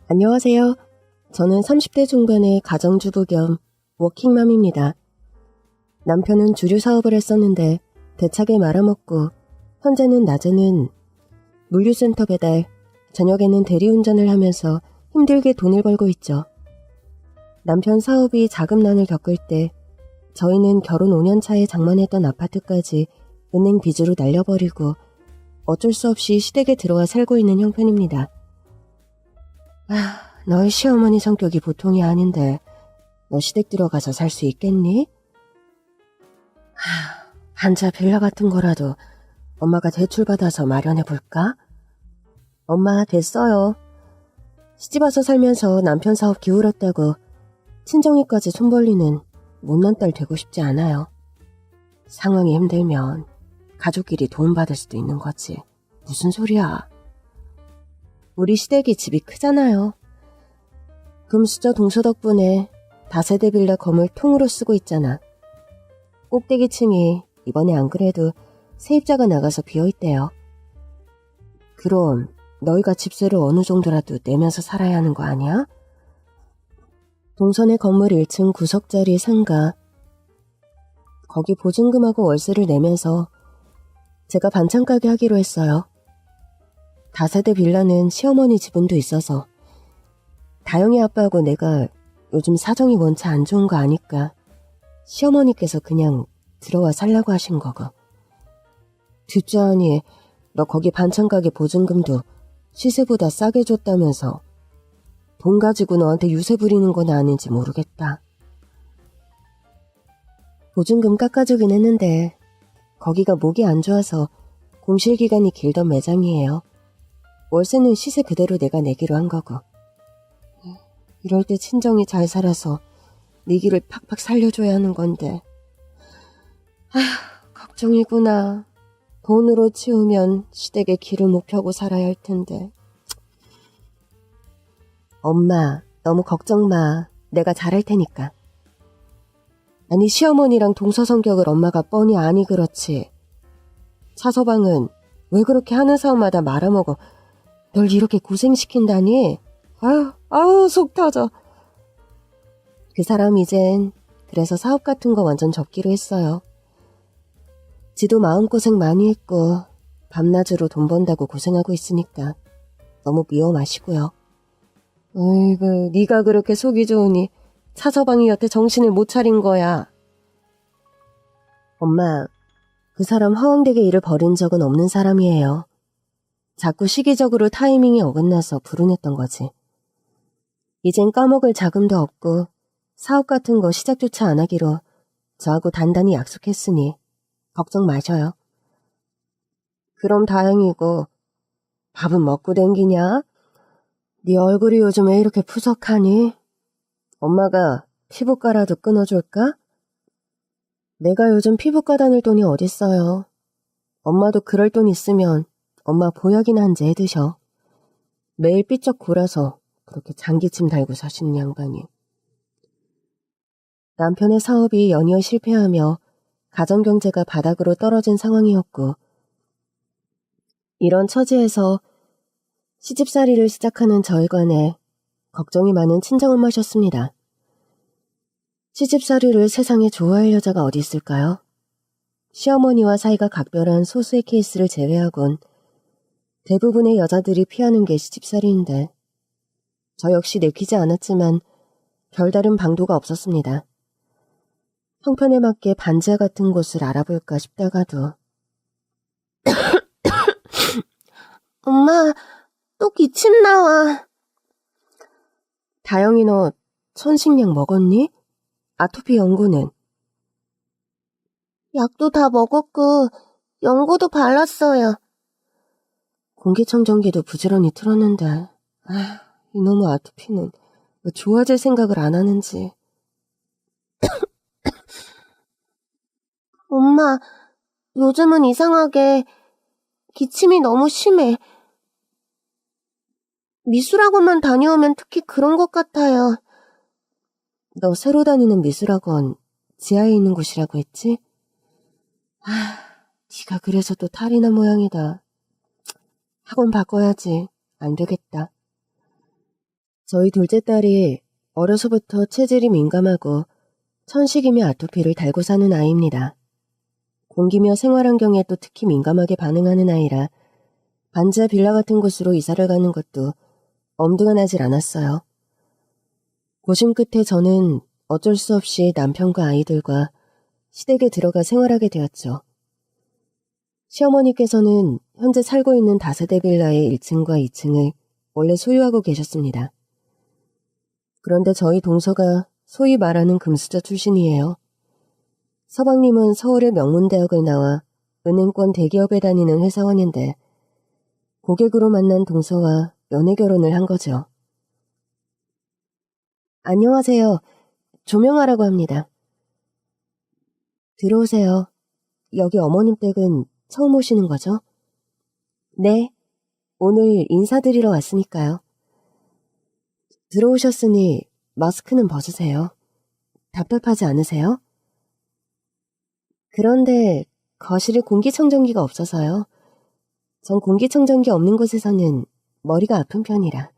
안녕하세요. 저는 30대 중반의 가정주부 겸 워킹맘입니다. 남편은 주류 사업을 했었는데 대차게 말아먹고 현재는 낮에는 물류센터 배달, 저녁에는 대리운전을 하면서 힘들게 돈을 벌고 있죠. 남편 사업이 자금난을 겪을 때 저희는 결혼 5년 차에 장만했던 아파트까지 은행 빚으로 날려버리고 어쩔 수 없이 시댁에 들어와 살고 있는 형편입니다. 너희 시어머니 성격이 보통이 아닌데 너 시댁 들어가서 살 수 있겠니? 반자 빌라 같은 거라도 엄마가 대출받아서 마련해볼까? 엄마 됐어요. 시집와서 살면서 남편 사업 기울었다고 친정이까지 손 벌리는 못난 딸 되고 싶지 않아요. 상황이 힘들면 가족끼리 도움받을 수도 있는 거지. 무슨 소리야. 우리 시댁이 집이 크잖아요. 금수저 동서 덕분에 다세대 빌라 건물 통으로 쓰고 있잖아. 꼭대기층이 이번에 안 그래도 세입자가 나가서 비어있대요. 그럼 너희가 집세를 어느 정도라도 내면서 살아야 하는 거 아니야? 동선의 건물 1층 구석짜리 상가. 거기 보증금하고 월세를 내면서 제가 반찬 가게 하기로 했어요. 다세대 빌라는 시어머니 지분도 있어서 다영이 아빠하고 내가 요즘 사정이 원체 안 좋은 거 아니까 시어머니께서 그냥 들어와 살라고 하신 거고. 듣자 하니 너 거기 반찬 가게 보증금도 시세보다 싸게 줬다면서 돈 가지고 너한테 유세 부리는 건 아닌지 모르겠다. 보증금 깎아주긴 했는데 거기가 목이 안 좋아서 공실기간이 길던 매장이에요. 월세는 시세 그대로 내가 내기로 한 거고. 이럴 때 친정이 잘 살아서 네 길을 팍팍 살려줘야 하는 건데. 걱정이구나. 돈으로 치우면 시댁에 길을 못 펴고 살아야 할 텐데. 엄마, 너무 걱정 마. 내가 잘할 테니까. 아니, 시어머니랑 동서성격을 엄마가 뻔히 아니 그렇지. 차서방은 왜 그렇게 하는 사람마다 말아먹어 널 이렇게 고생시킨다니? 속 터져. 그 사람 이젠 그래서 사업 같은 거 완전 접기로 했어요. 지도 마음고생 많이 했고 밤낮으로 돈 번다고 고생하고 있으니까 너무 미워 마시고요. 어이구, 네가 그렇게 속이 좋으니 차서방이 여태 정신을 못 차린 거야. 엄마, 그 사람 허황되게 일을 벌인 적은 없는 사람이에요. 자꾸 시기적으로 타이밍이 어긋나서 불운했던 거지. 이젠 까먹을 자금도 없고 사업 같은 거 시작조차 안 하기로 저하고 단단히 약속했으니 걱정 마셔요. 그럼 다행이고 밥은 먹고 댕기냐? 네 얼굴이 요즘 왜 이렇게 푸석하니? 엄마가 피부과라도 끊어줄까? 내가 요즘 피부과 다닐 돈이 어딨어요. 엄마도 그럴 돈 있으면 엄마 보약이나 한 재 해드셔. 매일 삐쩍 골아서 그렇게 장기침 달고 사시는 양반이. 남편의 사업이 연이어 실패하며 가정경제가 바닥으로 떨어진 상황이었고, 이런 처지에서 시집살이를 시작하는 저에 관해 걱정이 많은 친정엄마셨습니다. 시집살이를 세상에 좋아할 여자가 어디 있을까요? 시어머니와 사이가 각별한 소수의 케이스를 제외하곤 대부분의 여자들이 피하는 게 시집살이인데 저 역시 내키지 않았지만 별다른 방도가 없었습니다. 형편에 맞게 반지하 같은 곳을 알아볼까 싶다가도 엄마, 또 기침 나와. 다영이 너 천식약 먹었니? 아토피 연고는? 약도 다 먹었고 연고도 발랐어요. 공기청정기도 부지런히 틀었는데 이놈의 아토피는 왜 좋아질 생각을 안 하는지. 엄마, 요즘은 이상하게 기침이 너무 심해. 미술학원만 다녀오면 특히 그런 것 같아요. 너 새로 다니는 미술학원 지하에 있는 곳이라고 했지? 네가 그래서 또 탈이 난 모양이다. 학원 바꿔야지. 안 되겠다. 저희 둘째 딸이 어려서부터 체질이 민감하고 천식이며 아토피를 달고 사는 아이입니다. 공기며 생활환경에 또 특히 민감하게 반응하는 아이라 반지하 빌라 같은 곳으로 이사를 가는 것도 엄두가 나질 않았어요. 고심 끝에 저는 어쩔 수 없이 남편과 아이들과 시댁에 들어가 생활하게 되었죠. 시어머니께서는 현재 살고 있는 다세대 빌라의 1층과 2층을 원래 소유하고 계셨습니다. 그런데 저희 동서가 소위 말하는 금수저 출신이에요. 서방님은 서울의 명문대학을 나와 은행권 대기업에 다니는 회사원인데 고객으로 만난 동서와 연애결혼을 한 거죠. 안녕하세요. 조명아라고 합니다. 들어오세요. 여기 어머님 댁은 처음 오시는 거죠? 네. 오늘 인사드리러 왔으니까요. 들어오셨으니 마스크는 벗으세요. 답답하지 않으세요? 그런데 거실에 공기청정기가 없어서요. 전 공기청정기 없는 곳에서는 머리가 아픈 편이라.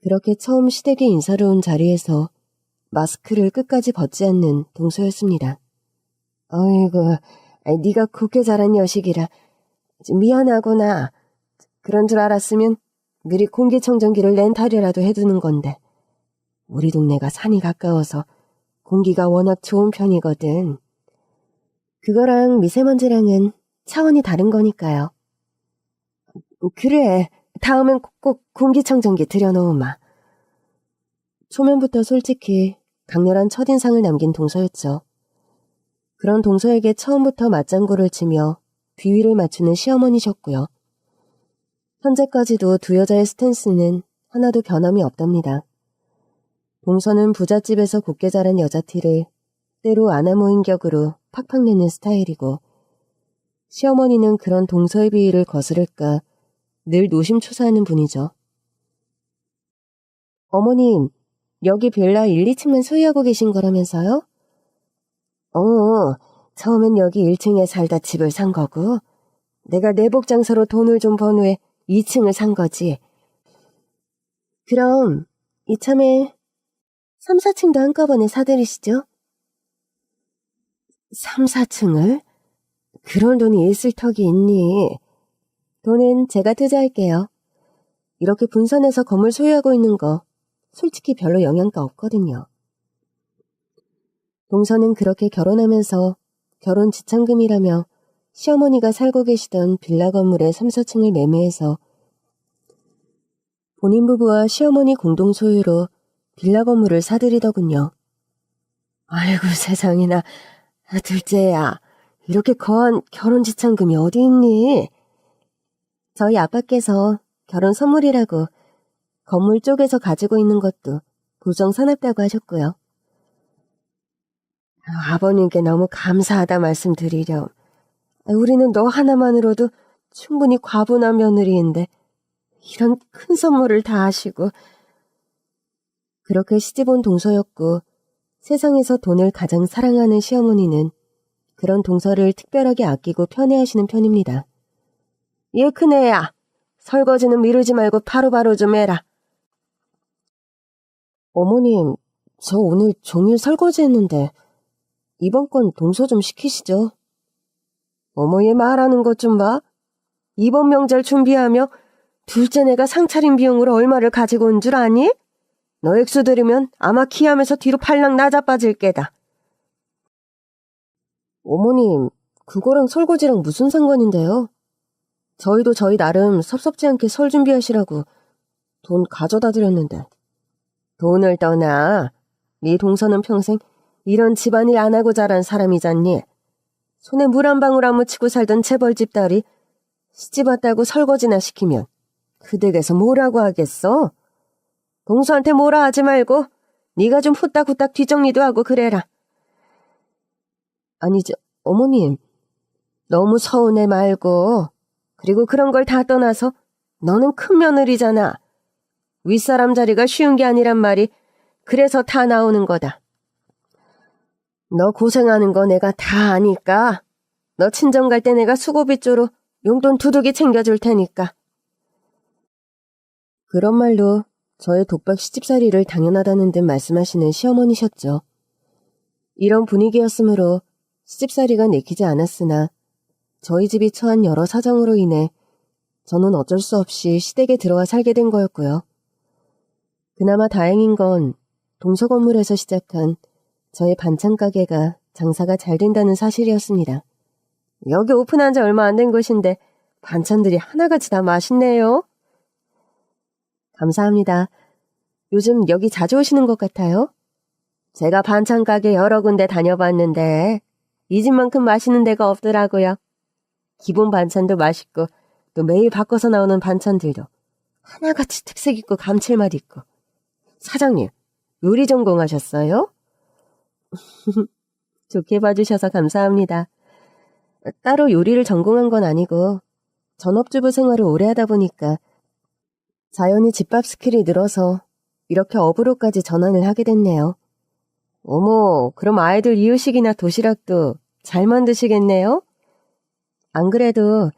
그렇게 처음 시댁에 인사를 온 자리에서 마스크를 끝까지 벗지 않는 동서였습니다. 어이구, 네가 곱게 자란 여식이라 미안하구나. 그런 줄 알았으면 미리 공기청정기를 렌탈이라도 해두는 건데 우리 동네가 산이 가까워서 공기가 워낙 좋은 편이거든. 그거랑 미세먼지랑은 차원이 다른 거니까요. 그래, 다음엔 꼭 공기청정기 들여놓으마. 초면부터 솔직히 강렬한 첫인상을 남긴 동서였죠. 그런 동서에게 처음부터 맞장구를 치며 비위를 맞추는 시어머니셨고요. 현재까지도 두 여자의 스탠스는 하나도 변함이 없답니다. 동서는 부잣집에서 곱게 자란 여자티를 때로 아나모인 격으로 팍팍 내는 스타일이고 시어머니는 그런 동서의 비위를 거스를까 늘 노심초사하는 분이죠. 어머님, 여기 빌라 1, 2층만 소유하고 계신 거라면서요? 처음엔 여기 1층에 살다 집을 산 거고 내가 내복 장사로 돈을 좀 번 후에 2층을 산 거지. 그럼 이참에 3, 4층도 한꺼번에 사들이시죠? 3, 4층을? 그런 돈이 있을 턱이 있니? 돈은 제가 투자할게요. 이렇게 분산해서 건물 소유하고 있는 거 솔직히 별로 영향가 없거든요. 동서는 그렇게 결혼하면서 결혼 지참금이라며 시어머니가 살고 계시던 빌라 건물의 3, 4층을 매매해서 본인 부부와 시어머니 공동 소유로 빌라 건물을 사들이더군요. 아이고 세상에나, 둘째야, 이렇게 거한 결혼 지참금이 어디 있니? 저희 아빠께서 결혼 선물이라고 건물 쪽에서 가지고 있는 것도 부정 사납다고 하셨고요. 아버님께 너무 감사하다 말씀드리렴. 우리는 너 하나만으로도 충분히 과분한 며느리인데 이런 큰 선물을 다 하시고. 그렇게 시집온 동서였고 세상에서 돈을 가장 사랑하는 시어머니는 그런 동서를 특별하게 아끼고 편애하시는 편입니다. 얘 큰애야, 설거지는 미루지 말고 바로바로 좀 해라. 어머님, 저 오늘 종일 설거지했는데 이번 건 동서 좀 시키시죠. 어머, 얘 말하는 것 좀 봐. 이번 명절 준비하며 둘째네가 상차림 비용으로 얼마를 가지고 온 줄 아니? 너 액수 들으면 아마 키하면서 뒤로 팔랑 나자빠질 게다. 어머님, 그거랑 설거지랑 무슨 상관인데요? 저희도 저희 나름 섭섭지 않게 설 준비하시라고 돈 가져다 드렸는데. 돈을 떠나. 네 동서는 평생 이런 집안일 안 하고 자란 사람이잖니. 손에 물 한 방울 안 묻히고 살던 재벌집 딸이 시집 왔다고 설거지나 시키면 그 댁에서 뭐라고 하겠어? 동서한테 뭐라 하지 말고 네가 좀 후딱후딱 뒷정리도 하고 그래라. 아니, 어머님, 너무 서운해 말고. 그리고 그런 걸 다 떠나서 너는 큰 며느리잖아. 윗사람 자리가 쉬운 게 아니란 말이 그래서 다 나오는 거다. 너 고생하는 거 내가 다 아니까 너 친정 갈 때 내가 수고비조로 용돈 두둑이 챙겨줄 테니까. 그런 말로 저의 독박 시집살이를 당연하다는 듯 말씀하시는 시어머니셨죠. 이런 분위기였으므로 시집살이가 내키지 않았으나 저희 집이 처한 여러 사정으로 인해 저는 어쩔 수 없이 시댁에 들어와 살게 된 거였고요. 그나마 다행인 건 동서 건물에서 시작한 저의 반찬 가게가 장사가 잘 된다는 사실이었습니다. 여기 오픈한 지 얼마 안 된 곳인데 반찬들이 하나같이 다 맛있네요. 감사합니다. 요즘 여기 자주 오시는 것 같아요. 제가 반찬 가게 여러 군데 다녀봤는데 이 집만큼 맛있는 데가 없더라고요. 기본 반찬도 맛있고 또 매일 바꿔서 나오는 반찬들도 하나같이 특색 있고 감칠맛 있고. 사장님, 요리 전공하셨어요? 좋게 봐주셔서 감사합니다. 따로 요리를 전공한 건 아니고 전업주부 생활을 오래 하다 보니까 자연히 집밥 스킬이 늘어서 이렇게 업으로까지 전환을 하게 됐네요. 어머, 그럼 아이들 이유식이나 도시락도 잘 만드시겠네요? 안 그래도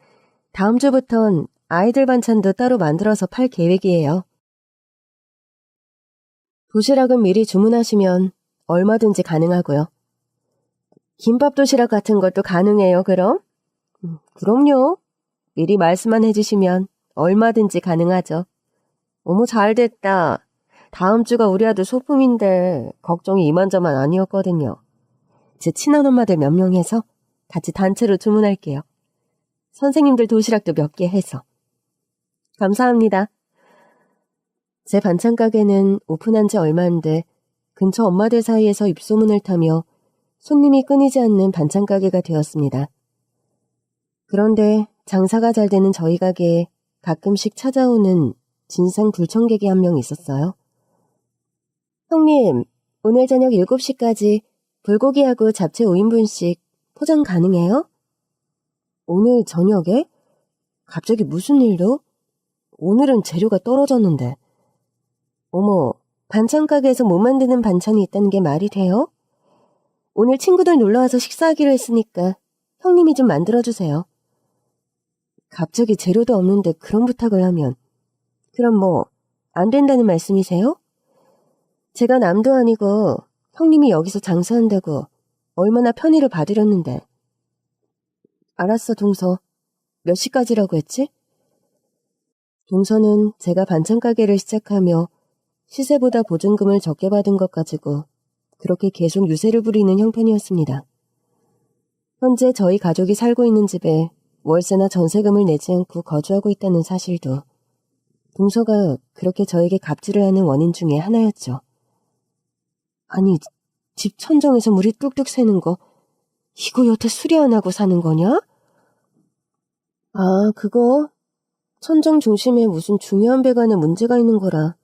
다음 주부턴 아이들 반찬도 따로 만들어서 팔 계획이에요. 도시락은 미리 주문하시면 얼마든지 가능하고요. 김밥 도시락 같은 것도 가능해요, 그럼? 그럼요. 미리 말씀만 해주시면 얼마든지 가능하죠. 어머, 잘됐다. 다음 주가 우리 아들 소풍인데 걱정이 이만저만 아니었거든요. 제 친언엄마들 몇 명 해서 같이 단체로 주문할게요. 선생님들 도시락도 몇 개 해서. 감사합니다. 제 반찬 가게는 오픈한 지 얼마 안 돼 근처 엄마들 사이에서 입소문을 타며 손님이 끊이지 않는 반찬 가게가 되었습니다. 그런데 장사가 잘 되는 저희 가게에 가끔씩 찾아오는 진상 불청객이 한 명 있었어요. 형님, 오늘 저녁 7시까지 불고기하고 잡채 5인분씩 포장 가능해요? 오늘 저녁에? 갑자기 무슨 일로? 오늘은 재료가 떨어졌는데. 어머, 반찬 가게에서 못 만드는 반찬이 있다는 게 말이 돼요? 오늘 친구들 놀러와서 식사하기로 했으니까 형님이 좀 만들어주세요. 갑자기 재료도 없는데 그런 부탁을 하면 그럼 뭐 안 된다는 말씀이세요? 제가 남도 아니고 형님이 여기서 장사한다고 얼마나 편의를 받으렸는데. 알았어, 동서. 몇 시까지라고 했지? 동서는 제가 반찬 가게를 시작하며 시세보다 보증금을 적게 받은 것 가지고 그렇게 계속 유세를 부리는 형편이었습니다. 현재 저희 가족이 살고 있는 집에 월세나 전세금을 내지 않고 거주하고 있다는 사실도 동서가 그렇게 저에게 갑질을 하는 원인 중에 하나였죠. 아니, 집 천정에서 물이 뚝뚝 새는 거 이거 여태 수리 안 하고 사는 거냐? 아, 그거 천정 중심에 무슨 중요한 배관에 문제가 있는 거라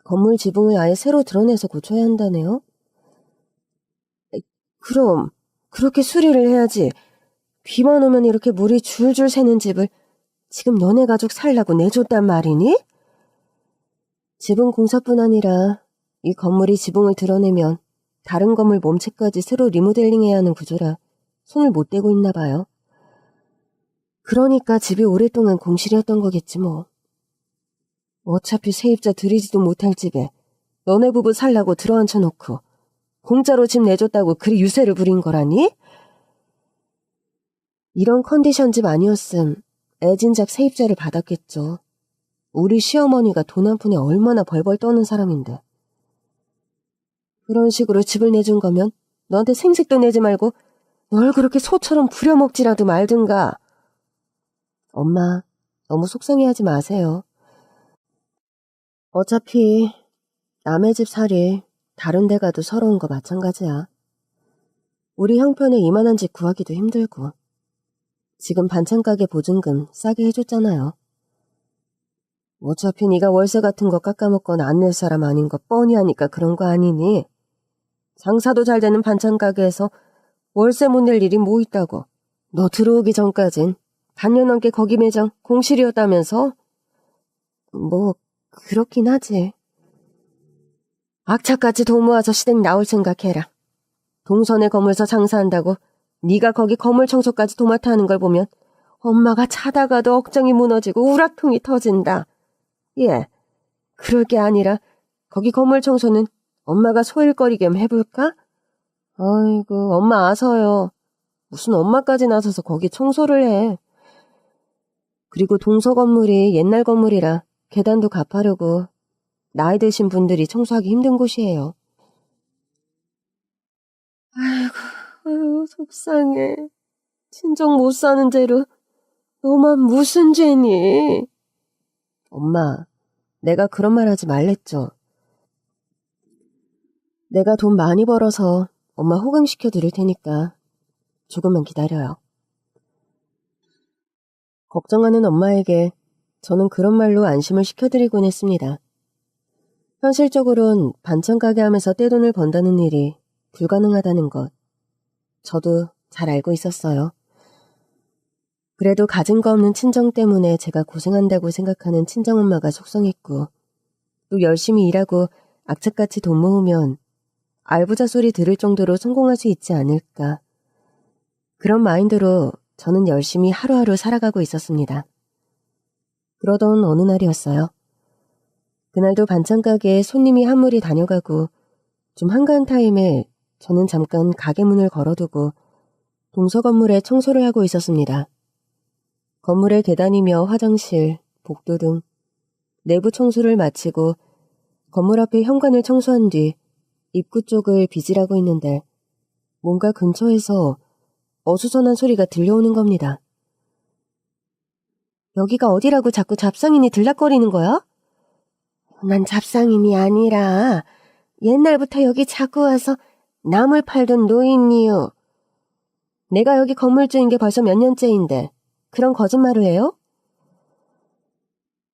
건물 지붕을 아예 새로 드러내서 고쳐야 한다네요. 그럼 그렇게 수리를 해야지. 비만 오면 이렇게 물이 줄줄 새는 집을 지금 너네 가족 살라고 내줬단 말이니? 지붕 공사뿐 아니라 이 건물이 지붕을 드러내면 다른 건물 몸체까지 새로 리모델링해야 하는 구조라 손을 못 대고 있나 봐요. 그러니까 집이 오랫동안 공실이었던 거겠지 뭐. 어차피 세입자 들이지도 못할 집에 너네 부부 살라고 들어앉혀놓고 공짜로 집 내줬다고 그리 유세를 부린 거라니? 이런 컨디션 집 아니었음 애진작 세입자를 받았겠죠. 우리 시어머니가 돈 한 푼에 얼마나 벌벌 떠는 사람인데. 그런 식으로 집을 내준 거면 너한테 생색도 내지 말고 널 그렇게 소처럼 부려먹지라도 말든가. 엄마, 너무 속상해하지 마세요. 어차피 남의 집 살이 다른 데 가도 서러운 거 마찬가지야. 우리 형편에 이만한 집 구하기도 힘들고. 지금 반찬 가게 보증금 싸게 해줬잖아요. 어차피 네가 월세 같은 거 깎아먹거나 안 낼 사람 아닌 거 뻔히 하니까 그런 거 아니니? 장사도 잘 되는 반찬 가게에서 월세 못 낼 일이 뭐 있다고. 너 들어오기 전까진 반년 넘게 거기 매장 공실이었다면서? 뭐 그렇긴 하지. 악착같이 돈 모아서 시댁 나올 생각해라. 동선의 건물서 장사한다고 네가 거기 건물 청소까지 도맡아 하는 걸 보면 엄마가 자다가도 억장이 무너지고 우라통이 터진다. 예, 그럴 게 아니라 거기 건물 청소는 엄마가 소일거리게 해볼까? 아이고, 엄마 아서요. 무슨 엄마까지 나서서 거기 청소를 해. 그리고 동서 건물이 옛날 건물이라 계단도 갚으려고 나이 드신 분들이 청소하기 힘든 곳이에요. 아이고, 속상해. 친정 못 사는 죄로 너만 무슨 죄니? 엄마, 내가 그런 말 하지 말랬죠. 내가 돈 많이 벌어서 엄마 호강시켜 드릴 테니까 조금만 기다려요. 걱정하는 엄마에게 저는 그런 말로 안심을 시켜드리곤 했습니다. 현실적으론 반찬 가게 하면서 떼돈을 번다는 일이 불가능하다는 것, 저도 잘 알고 있었어요. 그래도 가진 거 없는 친정 때문에 제가 고생한다고 생각하는 친정엄마가 속상했고, 또 열심히 일하고 악착같이 돈 모으면 알부자 소리 들을 정도로 성공할 수 있지 않을까. 그런 마인드로 저는 열심히 하루하루 살아가고 있었습니다. 그러던 어느 날이었어요. 그날도 반찬 가게에 손님이 한 무리 다녀가고 좀 한가한 타임에 저는 잠깐 가게 문을 걸어두고 동서 건물에 청소를 하고 있었습니다. 건물의 계단이며 화장실, 복도 등 내부 청소를 마치고 건물 앞에 현관을 청소한 뒤 입구 쪽을 비질하고 있는데 뭔가 근처에서 어수선한 소리가 들려오는 겁니다. 여기가 어디라고 자꾸 잡상인이 들락거리는 거야? 난 잡상인이 아니라 옛날부터 여기 자꾸 와서 나물 팔던 노인이요. 내가 여기 건물주인 게 벌써 몇 년째인데 그런 거짓말을 해요?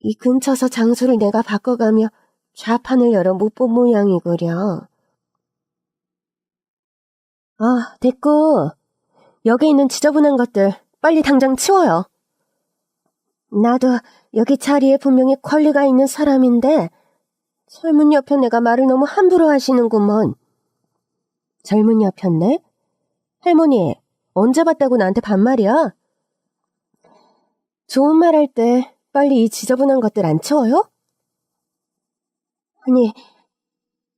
이 근처서 장소를 내가 바꿔가며 좌판을 열어 못 본 모양이구려. 아, 됐고. 여기 있는 지저분한 것들 빨리 당장 치워요. 나도 여기 자리에 분명히 권리가 있는 사람인데 젊은 여편네가 말을 너무 함부로 하시는구먼. 젊은 여편네? 할머니, 언제 봤다고 나한테 반말이야? 좋은 말 할 때 빨리 이 지저분한 것들 안 치워요? 아니,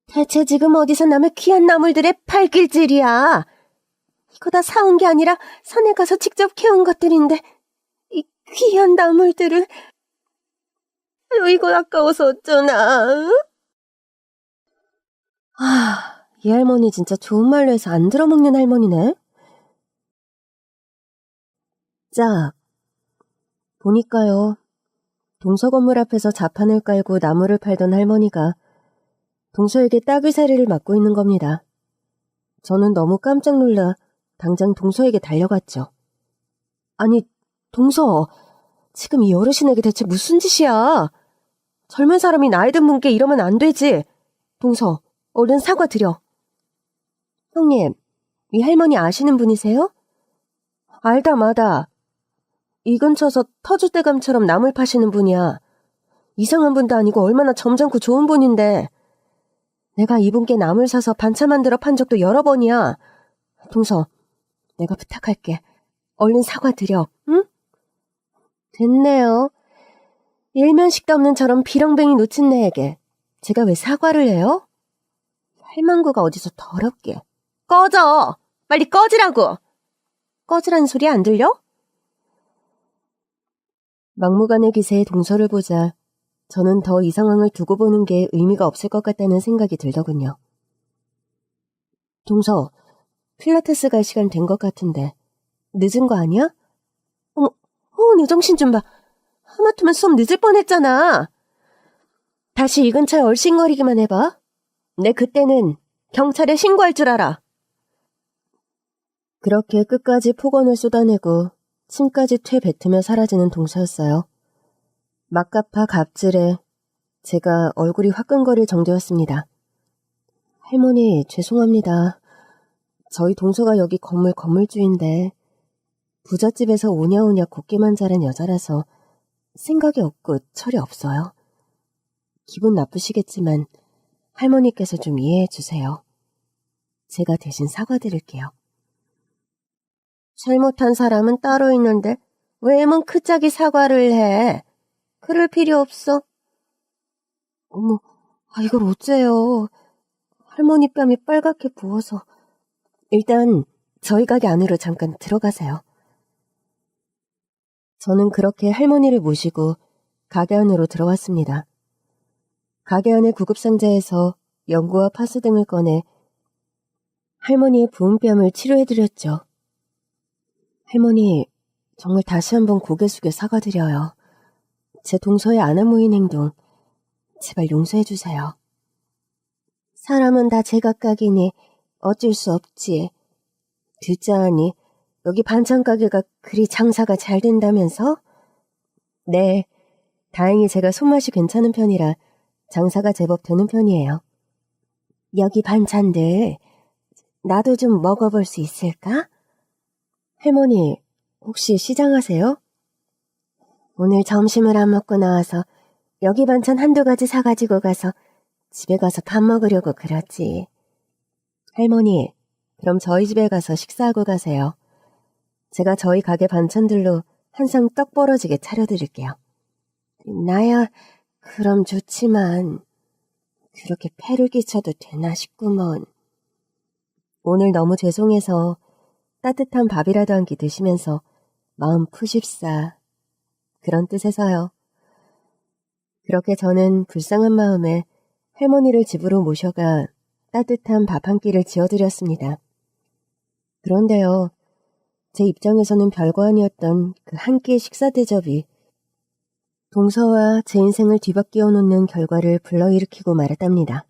대체 지금 어디서 남의 귀한 나물들의 발길질이야? 이거 다 사온 게 아니라 산에 가서 직접 캐온 것들인데 이 귀한 나물들을 이거 아까워서 어쩌나. 이 할머니 진짜 좋은 말로 해서 안 들어먹는 할머니네. 자, 보니까요. 동서 건물 앞에서 자판을 깔고 나무를 팔던 할머니가 동서에게 따귀살이를 맞고 있는 겁니다. 저는 너무 깜짝 놀라 당장 동서에게 달려갔죠. 아니, 동서, 지금 이 어르신에게 대체 무슨 짓이야? 젊은 사람이 나이 든 분께 이러면 안 되지. 동서, 얼른 사과드려. 형님, 이 할머니 아시는 분이세요? 알다 마다. 이 근처서 터줏대감처럼 나물 파시는 분이야. 이상한 분도 아니고 얼마나 점잖고 좋은 분인데. 내가 이분께 나물 사서 반찬 만들어 판 적도 여러 번이야. 동서, 내가 부탁할게. 얼른 사과드려, 응? 됐네요. 일면식도 없는 저런 비렁뱅이 노친네에게 제가 왜 사과를 해요? 할망구가 어디서 더럽게. 꺼져! 빨리 꺼지라고! 꺼지라는 소리 안 들려? 막무가내 기세의 동서를 보자 저는 더 이 상황을 두고 보는 게 의미가 없을 것 같다는 생각이 들더군요. 동서, 필라테스 갈 시간 된 것 같은데 늦은 거 아니야? 내 정신 좀 봐. 하마터면 수업 늦을 뻔했잖아. 다시 이 근처에 얼씬거리기만 해봐. 내 그때는 경찰에 신고할 줄 알아. 그렇게 끝까지 폭언을 쏟아내고 침까지 퇴뱉으며 사라지는 동서였어요. 막가파 갑질에 제가 얼굴이 화끈거릴 정도였습니다. 할머니, 죄송합니다. 저희 동서가 여기 건물주인데 부잣집에서 오냐오냐 곱게만 자란 여자라서 생각이 없고 철이 없어요. 기분 나쁘시겠지만 할머니께서 좀 이해해 주세요. 제가 대신 사과드릴게요. 잘못한 사람은 따로 있는데 왜 몸 크짝이 사과를 해? 그럴 필요 없어. 어머, 이걸 어째요. 할머니 뺨이 빨갛게 부어서. 일단 저희 가게 안으로 잠깐 들어가세요. 저는 그렇게 할머니를 모시고 가게 안으로 들어왔습니다. 가게 안의 구급상자에서 연고와 파스 등을 꺼내 할머니의 부은 뺨을 치료해드렸죠. 할머니, 정말 다시 한번 고개 숙여 사과드려요. 제 동서의 아나무인 행동, 제발 용서해주세요. 사람은 다 제각각이니 어쩔 수 없지. 듣자하니 여기 반찬 가게가 그리 장사가 잘 된다면서? 네, 다행히 제가 손맛이 괜찮은 편이라 장사가 제법 되는 편이에요. 여기 반찬들 나도 좀 먹어볼 수 있을까? 할머니, 혹시 시장하세요? 오늘 점심을 안 먹고 나와서 여기 반찬 한두 가지 사가지고 가서 집에 가서 밥 먹으려고 그러지. 할머니, 그럼 저희 집에 가서 식사하고 가세요. 제가 저희 가게 반찬들로 한 상 떡 벌어지게 차려드릴게요. 나야 그럼 좋지만 그렇게 패를 끼쳐도 되나 싶구먼. 오늘 너무 죄송해서 따뜻한 밥이라도 한 끼 드시면서 마음 푸십사. 그런 뜻에서요. 그렇게 저는 불쌍한 마음에 할머니를 집으로 모셔가 따뜻한 밥 한 끼를 지어드렸습니다. 그런데요, 제 입장에서는 별거 아니었던 그 한 끼의 식사 대접이 동서와 제 인생을 뒤바뀌어 놓는 결과를 불러일으키고 말았답니다.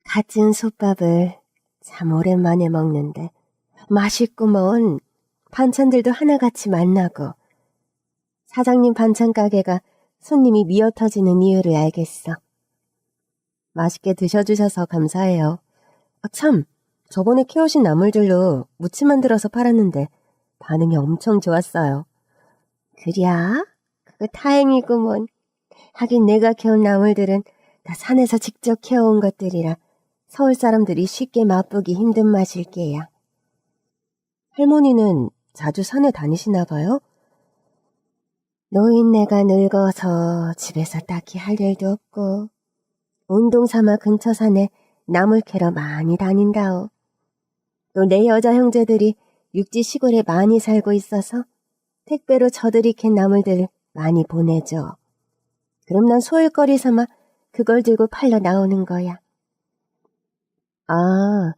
갓 지은 솥밥을 참 오랜만에 먹는데 맛있구먼. 반찬들도 하나같이 맛나고. 사장님 반찬 가게가 손님이 미어 터지는 이유를 알겠어. 맛있게 드셔주셔서 감사해요. 참, 저번에 키우신 나물들로 무침 만들어서 팔았는데 반응이 엄청 좋았어요. 그랴? 그거 다행이구먼. 하긴 내가 키운 나물들은 다 산에서 직접 키워온 것들이라 서울 사람들이 쉽게 맛보기 힘든 맛일 게야. 할머니는 자주 산에 다니시나 봐요? 노인네가 늙어서 집에서 딱히 할 일도 없고 운동 삼아 근처 산에 나물 캐러 많이 다닌다오. 또 내 여자 형제들이 육지 시골에 많이 살고 있어서 택배로 저들이 캔 나물들 많이 보내줘. 그럼 난 소일거리 삼아 그걸 들고 팔러 나오는 거야. 아,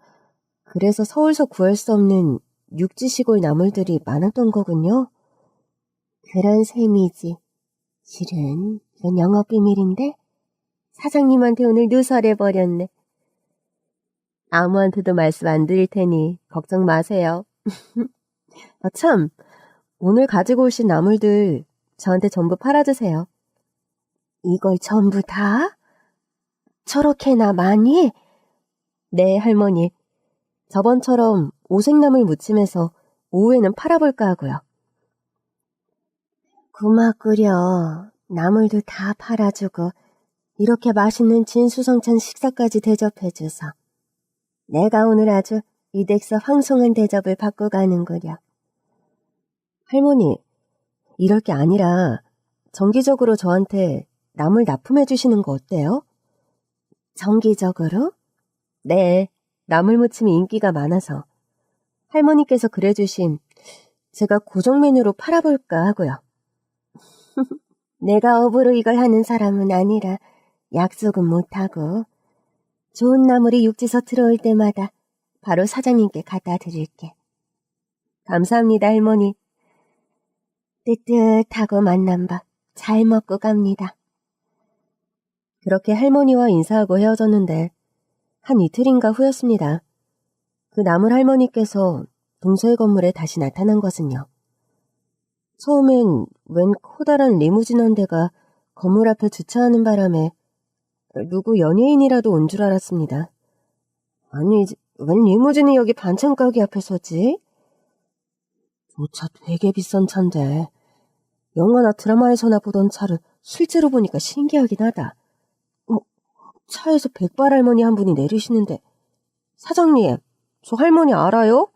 그래서 서울서 구할 수 없는 육지 시골 나물들이 많았던 거군요. 그런 셈이지. 실은 이건 영업 비밀인데 사장님한테 오늘 누설해버렸네. 아무한테도 말씀 안 드릴 테니 걱정 마세요. 참, 오늘 가지고 오신 나물들 저한테 전부 팔아주세요. 이걸 전부 다? 저렇게나 많이? 네, 할머니. 저번처럼 오색나물 무침해서 오후에는 팔아볼까 하고요. 고맙구려. 나물도 다 팔아주고 이렇게 맛있는 진수성찬 식사까지 대접해줘서 내가 오늘 아주 이댁서 황송한 대접을 받고 가는구려. 할머니, 이럴 게 아니라 정기적으로 저한테 나물 납품해 주시는 거 어때요? 정기적으로? 네, 나물 무침이 인기가 많아서 할머니께서 그래주신 제가 고정 메뉴로 팔아볼까 하고요. 내가 업으로 이걸 하는 사람은 아니라 약속은 못하고 좋은 나물이 육지서 들어올 때마다 바로 사장님께 갖다 드릴게. 감사합니다, 할머니. 뜨뜻하고 맛난 밥 잘 먹고 갑니다. 그렇게 할머니와 인사하고 헤어졌는데 한 이틀인가 후였습니다. 그 나물 할머니께서 동서의 건물에 다시 나타난 것은요. 처음엔 웬 커다란 리무진 한 대가 건물 앞에 주차하는 바람에 누구 연예인이라도 온 줄 알았습니다. 아니, 웬 리무진이 여기 반찬 가게 앞에 서지? 저 차 되게 비싼 차인데 영화나 드라마에서나 보던 차를 실제로 보니까 신기하긴 하다. 차에서 백발 할머니 한 분이 내리시는데 사장님, 저 할머니 알아요?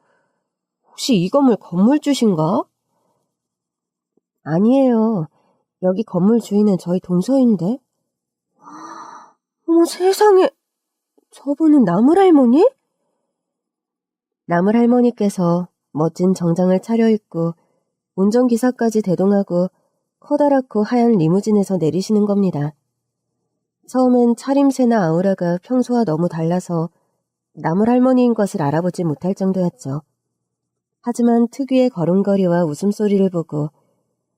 혹시 이 건물 건물주신가? 아니에요. 여기 건물 주인은 저희 동서인데. 어머 세상에, 저분은 나물할머니? 나물할머니께서 멋진 정장을 차려입고 운전기사까지 대동하고 커다랗고 하얀 리무진에서 내리시는 겁니다. 처음엔 차림새나 아우라가 평소와 너무 달라서 나물할머니인 것을 알아보지 못할 정도였죠. 하지만 특유의 걸음걸이와 웃음소리를 보고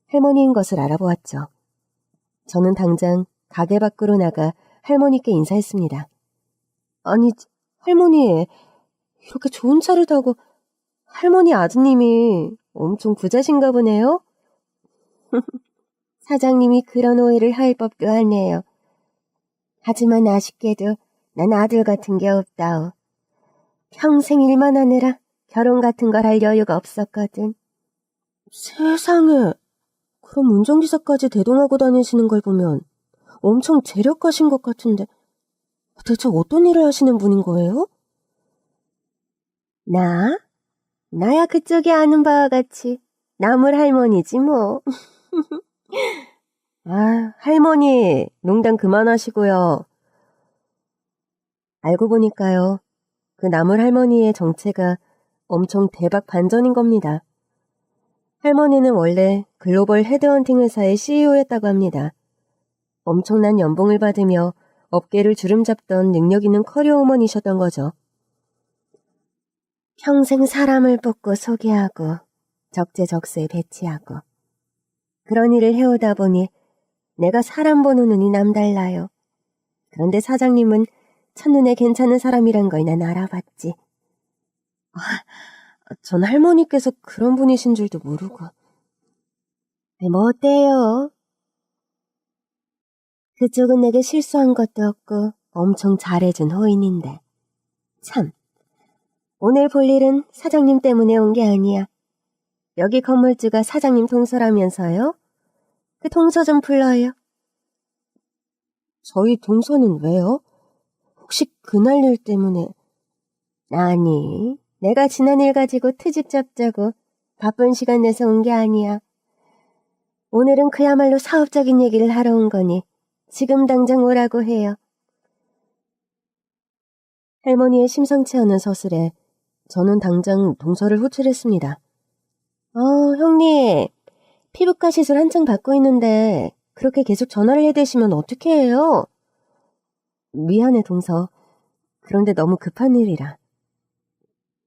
할머니인 것을 알아보았죠. 저는 당장 가게 밖으로 나가 할머니께 인사했습니다. 아니, 할머니, 이렇게 좋은 차를 타고 할머니 아드님이 엄청 부자신가 보네요? 사장님이 그런 오해를 할 법도 하네요. 하지만 아쉽게도 난 아들 같은 게 없다오. 평생 일만 하느라 결혼 같은 걸 할 여유가 없었거든. 세상에, 그럼 운전기사까지 대동하고 다니시는 걸 보면 엄청 재력가신 것 같은데 대체 어떤 일을 하시는 분인 거예요? 나야 그쪽이 아는 바와 같이 나물 할머니지 뭐. 아, 할머니, 농담 그만하시고요. 알고 보니까요, 그 나물 할머니의 정체가 엄청 대박 반전인 겁니다. 할머니는 원래 글로벌 헤드헌팅 회사의 CEO였다고 합니다. 엄청난 연봉을 받으며 업계를 주름잡던 능력 있는 커리어우먼이셨던 거죠. 평생 사람을 뽑고 소개하고 적재적소에 배치하고 그런 일을 해오다 보니 내가 사람 보는 눈이 남달라요. 그런데 사장님은 첫눈에 괜찮은 사람이란 걸 난 알아봤지. 전 할머니께서 그런 분이신 줄도 모르고. 뭐 어때요? 그쪽은 내게 실수한 것도 없고 엄청 잘해준 호인인데. 참, 오늘 볼 일은 사장님 때문에 온 게 아니야. 여기 건물주가 사장님 동서라면서요? 그 동서 좀 불러요. 저희 동서는 왜요? 혹시 그날 일 때문에? 아니, 내가 지난 일 가지고 트집 잡자고 바쁜 시간 내서 온 게 아니야. 오늘은 그야말로 사업적인 얘기를 하러 온 거니 지금 당장 오라고 해요. 할머니의 심상치 않은 서술에 저는 당장 동서를 호출했습니다. 형님, 피부과 시술 한창 받고 있는데 그렇게 계속 전화를 해대시면 어떻게 해요? 미안해, 동서. 그런데 너무 급한 일이라.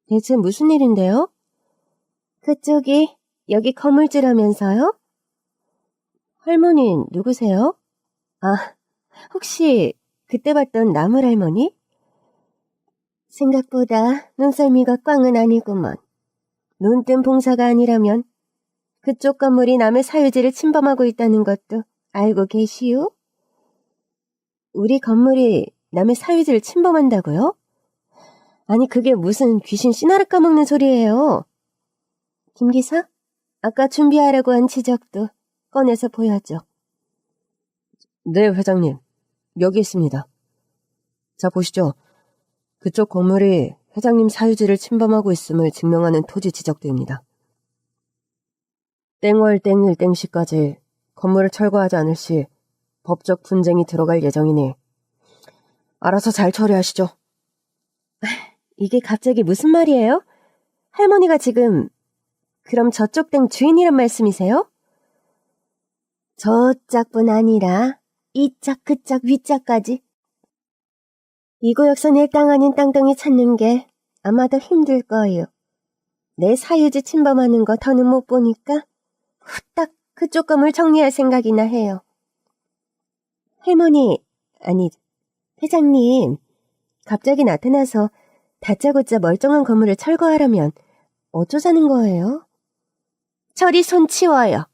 대체 무슨 일인데요? 그쪽이 여기 건물주라면서요? 할머니 누구세요? 혹시 그때 봤던 나물 할머니? 생각보다 눈썰미가 꽝은 아니구먼. 눈뜬 봉사가 아니라면 그쪽 건물이 남의 사유지를 침범하고 있다는 것도 알고 계시오? 우리 건물이 남의 사유지를 침범한다고요? 아니 그게 무슨 귀신 씨나라 까먹는 소리예요. 김 기사? 아까 준비하라고 한 지적도 꺼내서 보여줘. 네, 회장님. 여기 있습니다. 자, 보시죠. 그쪽 건물이 회장님 사유지를 침범하고 있음을 증명하는 토지 지적도입니다. 땡월 땡일 땡시까지 건물을 철거하지 않을 시 법적 분쟁이 들어갈 예정이니 알아서 잘 처리하시죠. 이게 갑자기 무슨 말이에요? 할머니가 지금 그럼 저쪽 땡 주인이란 말씀이세요? 저 짝뿐 아니라 이 짝, 그 짝, 위 짝까지. 이 구역선 일당 아닌 땅덩이 찾는 게 아마 더 힘들 거예요. 내 사유지 침범하는 거 더는 못 보니까 후딱 그쪽 건물 정리할 생각이나 해요. 할머니, 아니 회장님, 갑자기 나타나서 다짜고짜 멀쩡한 건물을 철거하라면 어쩌자는 거예요? 저리 손 치워요.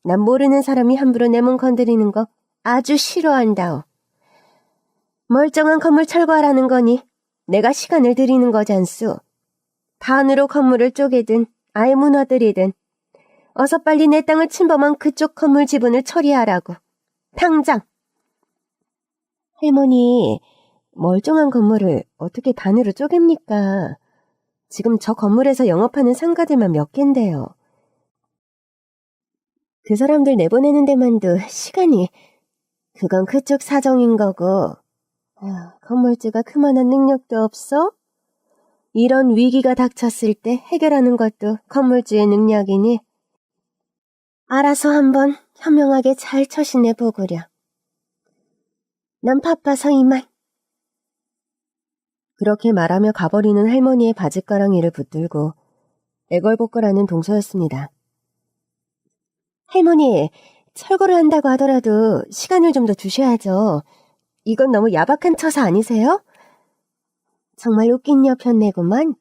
난 모르는 사람이 함부로 내 몸 건드리는 거 아주 싫어한다오. 멀쩡한 건물 철거하라는 거니 내가 시간을 들이는 거잖소. 반으로 건물을 쪼개든 아예 무너뜨리든 어서 빨리 내 땅을 침범한 그쪽 건물 지분을 처리하라고. 당장. 할머니, 멀쩡한 건물을 어떻게 반으로 쪼갭니까? 지금 저 건물에서 영업하는 상가들만 몇 갠데요. 그 사람들 내보내는 데만도 시간이, 그건 그쪽 사정인 거고 건물주가 그만한 능력도 없어? 이런 위기가 닥쳤을 때 해결하는 것도 건물주의 능력이니 알아서 한번 현명하게 잘 처신해 보구려. 난 바빠서 이만. 그렇게 말하며 가버리는 할머니의 바짓가랑이를 붙들고 애걸복걸하는 동서였습니다. 할머니, 철거를 한다고 하더라도 시간을 좀 더 두셔야죠. 이건 너무 야박한 처사 아니세요? 정말 웃긴 여편네구만.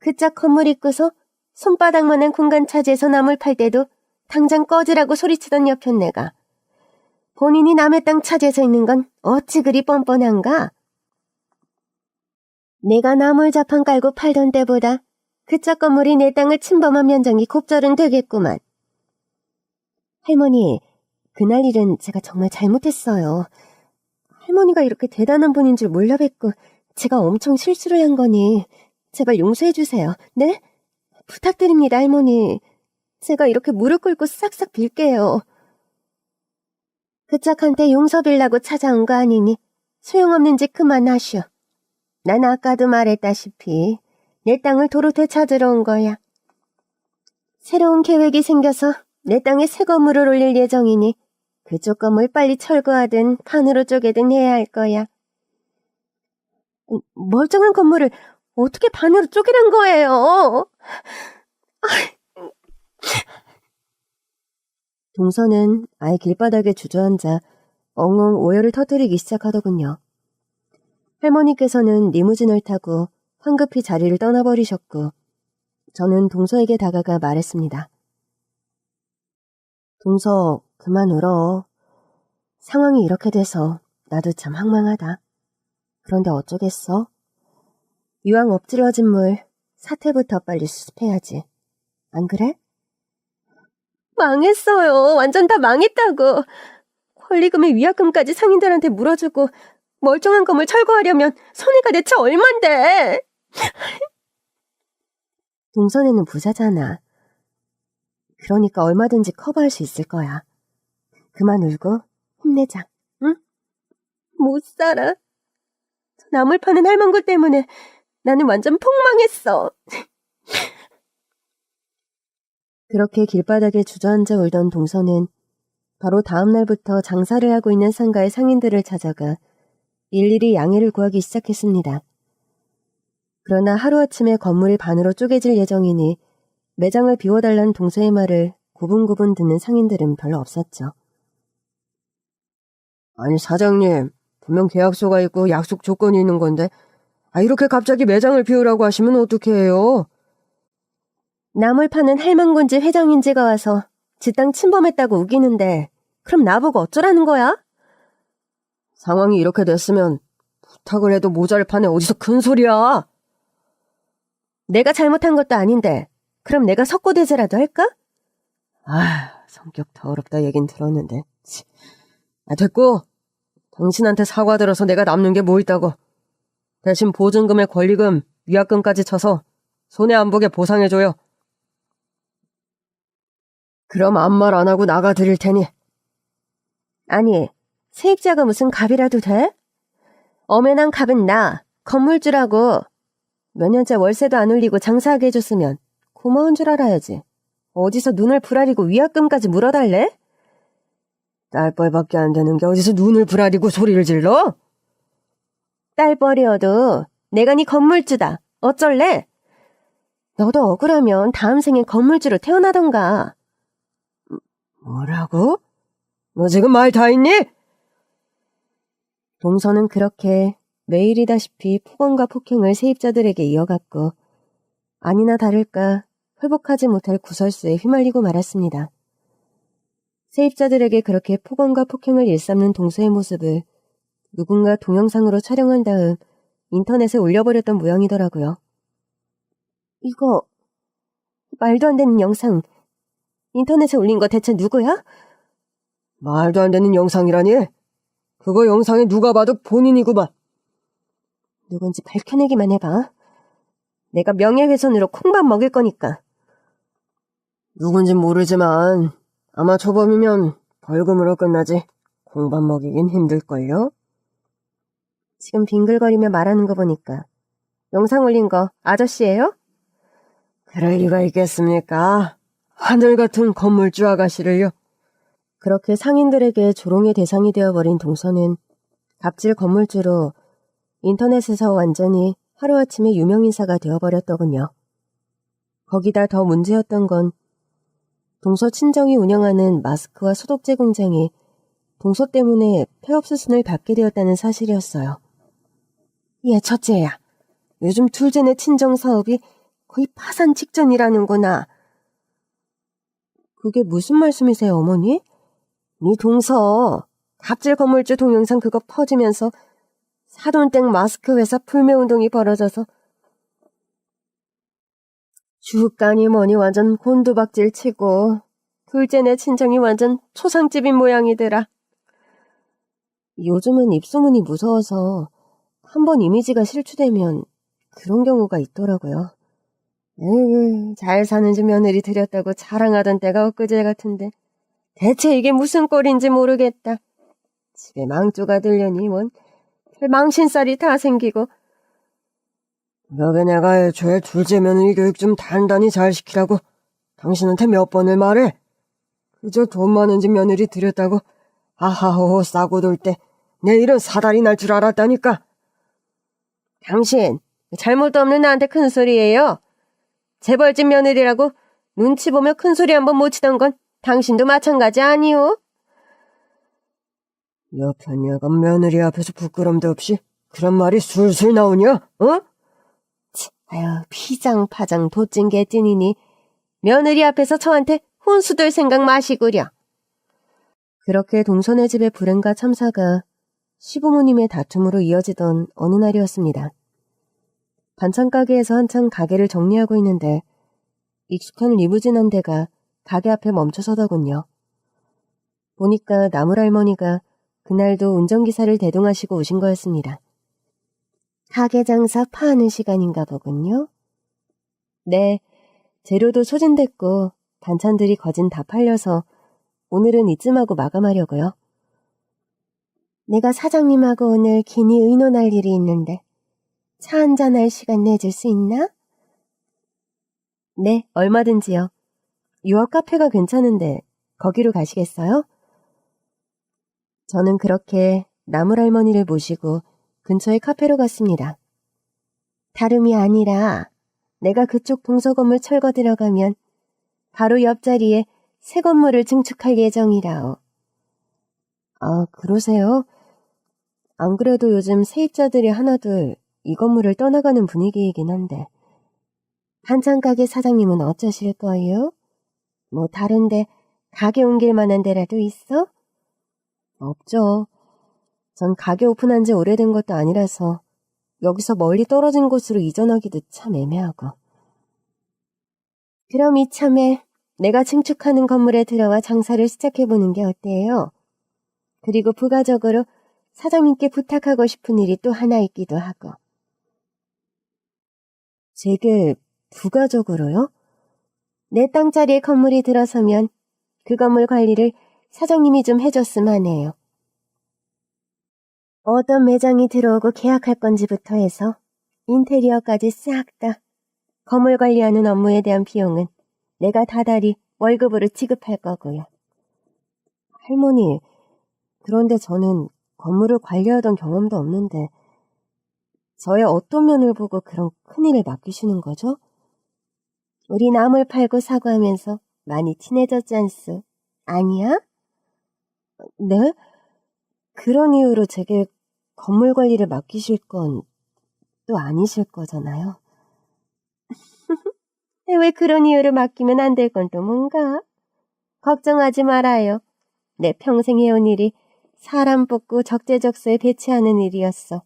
그짝 건물 입구서 손바닥만한 공간 차지해서 나물 팔 때도 당장 꺼지라고 소리치던 여편네가 본인이 남의 땅 차지해서 있는 건 어찌 그리 뻔뻔한가? 내가 나물 자판 깔고 팔던 때보다 그짝 건물이 내 땅을 침범한 면적이 곱절은 되겠구만. 할머니, 그날 일은 제가 정말 잘못했어요. 할머니가 이렇게 대단한 분인 줄 몰라 뵙고 제가 엄청 실수를 한 거니 제발 용서해 주세요. 네? 부탁드립니다, 할머니. 제가 이렇게 무릎 꿇고 싹싹 빌게요. 그짝한테 용서 빌라고 찾아온 거 아니니 소용없는 짓 그만하시오. 난 아까도 말했다시피 내 땅을 도로 되찾으러 온 거야. 새로운 계획이 생겨서 내 땅에 새 건물을 올릴 예정이니 그쪽 건물 빨리 철거하든 판으로 쪼개든 해야 할 거야. 멀쩡한 건물을 어떻게 반으로 쪼개란 거예요? 동서는 아예 길바닥에 주저앉아 엉엉 오열을 터뜨리기 시작하더군요. 할머니께서는 리무진을 타고 황급히 자리를 떠나버리셨고 저는 동서에게 다가가 말했습니다. 동서, 그만 울어. 상황이 이렇게 돼서 나도 참 황망하다. 그런데 어쩌겠어? 이왕 엎질러진 물, 사태부터 빨리 수습해야지. 안 그래? 망했어요. 완전 다 망했다고. 권리금에 위약금까지 상인들한테 물어주고 멀쩡한 건물 철거하려면 손해가 대체 얼만데. 동선에는 부자잖아. 그러니까 얼마든지 커버할 수 있을 거야. 그만 울고 힘내자, 응? 못 살아. 나물 파는 할망구 때문에 나는 완전 폭망했어. 그렇게 길바닥에 주저앉아 울던 동서는 바로 다음 날부터 장사를 하고 있는 상가의 상인들을 찾아가 일일이 양해를 구하기 시작했습니다. 그러나 하루아침에 건물이 반으로 쪼개질 예정이니 매장을 비워달라는 동서의 말을 구분구분 듣는 상인들은 별로 없었죠. 아니 사장님, 분명 계약서가 있고 약속 조건이 있는 건데 이렇게 갑자기 매장을 비우라고 하시면 어떻게 해요? 나물 파는 할망군지 회장인지가 와서 지 땅 침범했다고 우기는데 그럼 나보고 어쩌라는 거야? 상황이 이렇게 됐으면 부탁을 해도 모자를 파네. 어디서 큰 소리야? 내가 잘못한 것도 아닌데 그럼 내가 석고대죄라도 할까? 성격 더럽다 얘긴 들었는데. 됐고, 당신한테 사과 들어서 내가 남는 게 뭐 있다고. 대신 보증금에 권리금, 위약금까지 쳐서 손해 안 보게 보상해줘요. 그럼 아무 말 안 하고 나가드릴 테니. 아니, 세입자가 무슨 갑이라도 돼? 엄연한 갑은 나, 건물주라고. 몇 년째 월세도 안 올리고 장사하게 해줬으면 고마운 줄 알아야지. 어디서 눈을 부라리고 위약금까지 물어달래? 딸뻘밖에 안 되는 게 어디서 눈을 부라리고 소리를 질러? 딸뻘이어도 내가 네 건물주다. 어쩔래? 너도 억울하면 다음 생엔 건물주로 태어나던가. 뭐라고? 너 지금 말 다 했니? 동서는 그렇게 매일이다시피 폭언과 폭행을 세입자들에게 이어갔고 아니나 다를까 회복하지 못할 구설수에 휘말리고 말았습니다. 세입자들에게 그렇게 폭언과 폭행을 일삼는 동서의 모습을 누군가 동영상으로 촬영한 다음 인터넷에 올려버렸던 모양이더라고요. 이거 말도 안 되는 영상 인터넷에 올린 거 대체 누구야? 말도 안 되는 영상이라니? 그거 영상에 누가 봐도 본인이구만. 누군지 밝혀내기만 해봐. 내가 명예훼손으로 콩밥 먹일 거니까. 누군진 모르지만 아마 초범이면 벌금으로 끝나지 콩밥 먹이긴 힘들걸요? 지금 빙글거리며 말하는 거 보니까 영상 올린 거 아저씨예요? 그럴 리가 있겠습니까? 하늘 같은 건물주 아가씨를요. 그렇게 상인들에게 조롱의 대상이 되어버린 동서는 갑질 건물주로 인터넷에서 완전히 하루아침에 유명인사가 되어버렸더군요. 거기다 더 문제였던 건 동서 친정이 운영하는 마스크와 소독제 공장이 동서 때문에 폐업수순을 밟게 되었다는 사실이었어요. 얘 첫째야, 요즘 둘째네 친정 사업이 거의 파산 직전이라는구나. 그게 무슨 말씀이세요, 어머니? 네 동서 갑질 건물주 동영상 그거 퍼지면서 사돈댁 마스크 회사 불매운동이 벌어져서 주가니 뭐니 완전 곤두박질 치고 둘째네 친정이 완전 초상집인 모양이더라. 요즘은 입소문이 무서워서 한번 이미지가 실추되면 그런 경우가 있더라고요. 에휴, 잘 사는 집 며느리 들였다고 자랑하던 때가 엊그제 같은데 대체 이게 무슨 꼴인지 모르겠다. 집에 망조가 들려니 뭔 망신살이 다 생기고. 여기 내가 애초에 둘째 며느리 교육 좀 단단히 잘 시키라고 당신한테 몇 번을 말해. 그저 돈 많은 집 며느리 들였다고 아하호호 싸고 돌 때 내일은 사달이 날 줄 알았다니까. 당신 잘못도 없는 나한테 큰소리예요. 재벌집 며느리라고 눈치 보며 큰소리 한번 못 치던 건 당신도 마찬가지 아니오? 여편 여간 며느리 앞에서 부끄럼도 없이 그런 말이 술술 나오냐? 어? 아유, 피장파장 도찐 개찐이니 며느리 앞에서 저한테 혼수들 생각 마시구려. 그렇게 동선의 집의 불행과 참사가 시부모님의 다툼으로 이어지던 어느 날이었습니다. 반찬 가게에서 한창 가게를 정리하고 있는데 익숙한 리무진 한 대가 가게 앞에 멈춰서더군요. 보니까 나물할머니가 그날도 운전기사를 대동하시고 오신 거였습니다. 가게 장사 파는 시간인가 보군요. 네, 재료도 소진됐고 반찬들이 거진 다 팔려서 오늘은 이쯤하고 마감하려고요. 내가 사장님하고 오늘 긴히 의논할 일이 있는데 차 한잔할 시간 내줄 수 있나? 네, 얼마든지요. 유업 카페가 괜찮은데 거기로 가시겠어요? 저는 그렇게 나물할머니를 모시고 근처의 카페로 갔습니다. 다름이 아니라 내가 그쪽 동서 건물 철거 들어가면 바로 옆자리에 새 건물을 증축할 예정이라오. 아, 그러세요? 안 그래도 요즘 세입자들이 하나둘 이 건물을 떠나가는 분위기이긴 한데 반찬 가게 사장님은 어쩌실 거예요? 뭐 다른데 가게 옮길 만한 데라도 있어? 없죠. 전 가게 오픈한 지 오래된 것도 아니라서 여기서 멀리 떨어진 곳으로 이전하기도 참 애매하고. 그럼 이참에 내가 증축하는 건물에 들어와 장사를 시작해보는 게 어때요? 그리고 부가적으로 사장님께 부탁하고 싶은 일이 또 하나 있기도 하고. 제게 부가적으로요? 내 땅자리에 건물이 들어서면 그 건물 관리를 사장님이 좀 해줬으면 해요. 어떤 매장이 들어오고 계약할 건지부터 해서 인테리어까지 싹 다 건물 관리하는 업무에 대한 비용은 내가 다달이 월급으로 지급할 거고요. 할머니, 그런데 저는 건물을 관리하던 경험도 없는데 저의 어떤 면을 보고 그런 큰일을 맡기시는 거죠? 우리 나물 팔고 사고하면서 많이 친해졌지 않소? 아니야? 네? 그런 이유로 제게 건물 관리를 맡기실 건 또 아니실 거잖아요. 왜 그런 이유로 맡기면 안 될 건 또 뭔가? 걱정하지 말아요. 내 평생 해온 일이 사람 뽑고 적재적소에 배치하는 일이었어.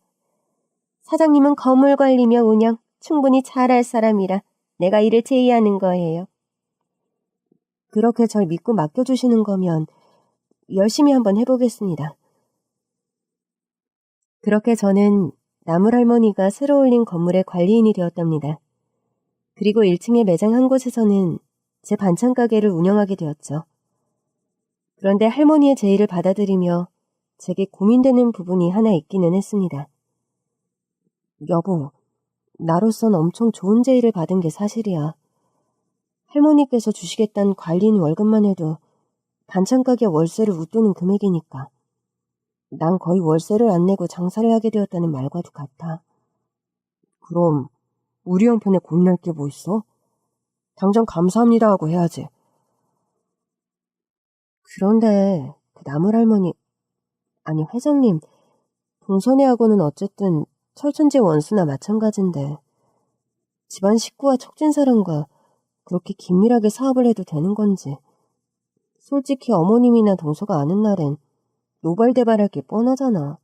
사장님은 건물 관리며 운영 충분히 잘할 사람이라 내가 이를 제의하는 거예요. 그렇게 절 믿고 맡겨주시는 거면 열심히 한번 해보겠습니다. 그렇게 저는 나물할머니가 새로 올린 건물의 관리인이 되었답니다. 그리고 1층의 매장 한 곳에서는 제 반찬 가게를 운영하게 되었죠. 그런데 할머니의 제의를 받아들이며 제게 고민되는 부분이 하나 있기는 했습니다. 여보, 나로선 엄청 좋은 제의를 받은 게 사실이야. 할머니께서 주시겠다는 관리인 월급만 해도 반찬가게 월세를 웃도는 금액이니까. 난 거의 월세를 안 내고 장사를 하게 되었다는 말과도 같아. 그럼 우리 형편에 고민할 게 뭐 있어? 당장 감사합니다 하고 해야지. 그런데 그 나물할머니, 아니 회장님, 동선회하고는 어쨌든 철천지 원수나 마찬가지인데 집안 식구와 척진 사람과 그렇게 긴밀하게 사업을 해도 되는 건지. 솔직히 어머님이나 동서가 아는 날엔 노발대발할 게 뻔하잖아.